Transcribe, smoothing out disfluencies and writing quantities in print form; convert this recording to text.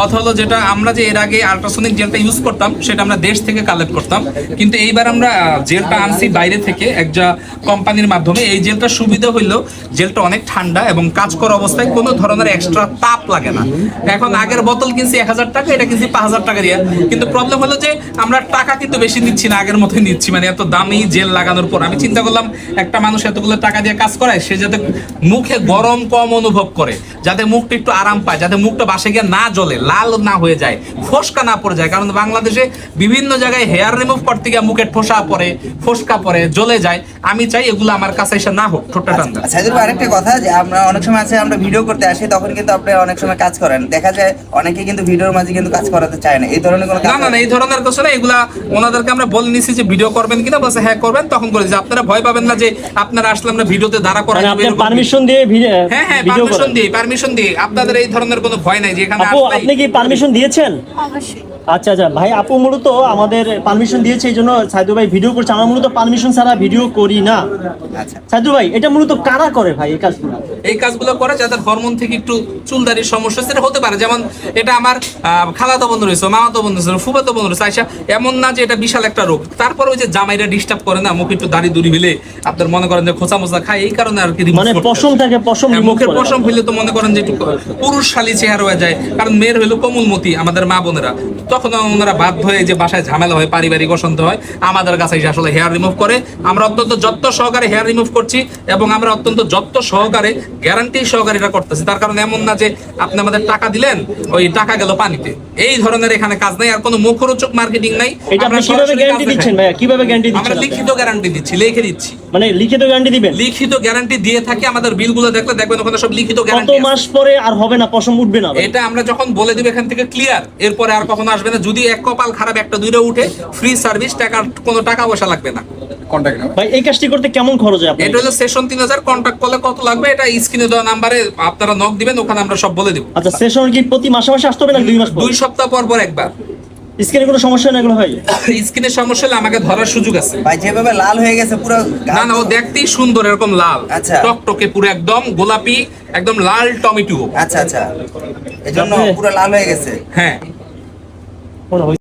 কথা হলো যেটা আমরা যে এর আগে আল্ট্রাসনিক জেলটা ইউজ করতাম সেটা আমরা দেশ থেকে কালেক্ট করতাম, কিন্তু এইবার আমরা জেলটা আনছি বাইরে থেকে একটা কোম্পানির মাধ্যমে। এই জেলটা সুবিধা হইলো জেলটা অনেক ঠান্ডা এবং কাজ করা অবস্থায় কোনো ধরনের এক্সট্রা তাপ লাগে না। এখন আগের বোতল কিনছি 1000 টাকা, এটা কিনছি 5000 টাকা দিয়ে, কিন্তু প্রবলেম হলো যে আমরা টাকা কিন্তু বেশি নিচ্ছি না, আগের মতোই নিচ্ছি। মানে এত দামি জেল লাগানোর পর আমি চিন্তা করলাম একটা মানুষ এতগুলো টাকা দিয়ে কাজ করায়, সে যাতে মুখে গরম কম অনুভব করে, যাতে মুখটা একটু আরাম পায়, যাতে মুখটা বাসে গিয়ে না জ্বলে, লাল না হয়ে যায়, ফোসকা না পড়ে যায়। কারণ বাংলাদেশে বিভিন্ন জায়গায় হেয়ার রিমুভ করতে গিয়ে মুখে ঠোসা পড়ে, ফোসকা পড়ে, জ্বলে যায়। আমি চাই এগুলো আমার কাছে এসে না হোক, ঠোঁটটা টান্দা। সাইদুল ভাই, আরেকটা কথা, যে আমরা অনেক সময় আছে আমরা ভিডিও করতে আসি, তখন কিন্তু আপনি অনেক সময় কাজ করেন, দেখা যায় অনেকে কিন্তু ভিডিওর মাঝে কিন্তু কাজ করাতে চায় না, এই ধরনের কোনো না না, এই ধরনের কিছু না। এগুলা ওনাদেরকে আমরা বলে নিছি যে ভিডিও করবেন কিনা, বলছে হ্যাঁ করবেন, তখন করে যে আপনারা ভয় পাবেন না যে আপনারা আসলে আমরা ভিডিওতে দাঁড়া করাই দেব। আপনি পারমিশন দিয়ে হ্যাঁ হ্যাঁ, পারমিশন দিয়ে আপনাদের এই ধরনের কোনো ভয় নাই যে এখানে আপনি কি পারমিশন দিয়েছেন? অবশ্যই। আচ্ছা আচ্ছা ভাই, আপু মূলত আমাদের পারমিশন দিয়েছে, এই জন্য সাইদুল ভাই ভিডিও করছে। আমরা মূলত পারমিশন ছাড়া ভিডিও করি না। আচ্ছা সাইদুল ভাই, এটা মূলত কারা করে ভাই এই কাজগুলো? এই কাজগুলো করে যাদের হরমোন থেকে একটু চুলদারির সমস্যা, সেটা হতে পারে। যেমন এটা আমার খালাতো বন্ধু রয়েছে, মামাতো বন্ধু রয়েছে, ফুফাতো বন্ধু রয়েছে, আইসা এমন না যে এটা বিশাল একটা রোগ। তারপর ওই যে জামাইরা ডিস্টার্ব করে না, মুখে একটু দাড়ি দুড়ি হইলে আপনার মনে করেন যে খোঁচা মোচা খায়, এই কারণে আর কি মানে পশম থাকে, পশম মুখের পশম হইলে তো মনে করেন যে একটু পুরুষশালী চেহারা হয়ে যায়। কারণ মেয়ের হইলো কোমলমতি আমাদের মা বোনেরা, তখন ওনারা বাধ্য হয়ে যে বাসায় ঝামেলা হয়, পারিবারিক অশান্তি হয়, আমাদের কাছে এসে আসলে হেয়ার রিমুভ করে। আমরা অত্যন্ত যত্ন সহকারে হেয়ার রিমুভ করছি এবং আমরা অত্যন্ত যত্ন সহকারে গ্যারান্টি সহকারে এটা করতেছি। তার কারণে এমন না যে আপনি আমাদের টাকা দিলেন, ওই টাকা গেল পানিতে, এই ধরনের এখানে কাজ নাই। আর কোনো মুখরোচক মার্কেটিং নাই। এটা আপনি কিভাবে গ্যারান্টি দিচ্ছেন ভাইয়া? কিভাবে গ্যারান্টি দিচ্ছেন? আমরা লিখিত গ্যারান্টি দিচ্ছি, লিখে দিচ্ছি। মানে লিখিত গ্যারান্টি দিবেন? লিখিত গ্যারান্টি দিয়ে থাকি। আমাদের বিলগুলো দেখলে দেখবেন ওখানে সব লিখিত গ্যারান্টি। কত মাস পরে আর হবে না, পশম উঠবে না? এটা আমরা যখন বলে দিব এখান থেকে ক্লিয়ার, এরপরে আর কখনো আসবে না। যদি এক কপাল খারাপ একটা দুইটা উঠে, ফ্রি সার্ভিস, কোনো টাকা পয়সা লাগবে না। ভাই এই কাজটি করতে কেমন খরচ হয় আপনার? এটা হলো সেশন 3000, কন্টাক্ট করলে কত লাগবে এটা স্ক্রিনে দেওয়া নাম্বারে আপনারা নক দিবেন, ওখানে আমরা সব বলে দেব। আচ্ছা, সেশন কি প্রতি মাসে মাসে আসতে হবে না 2 মাস পর? 2 সপ্তাহ পর পর একবার। স্কিনে কোনো সমস্যা না এগুলো হয়? স্কিনের সমস্যা হলে আমাকে ধরার সুযোগ আছে। ভাই, যেভাবে লাল হয়ে গেছে পুরো, না না, ও দেখতেই সুন্দর, এরকম লাল, আচ্ছা, টকটকে পুরো একদম গোলাপি, একদম লাল টমেটো। আচ্ছা আচ্ছা, এজন্য পুরো লাল হয়ে গেছে। হ্যাঁ।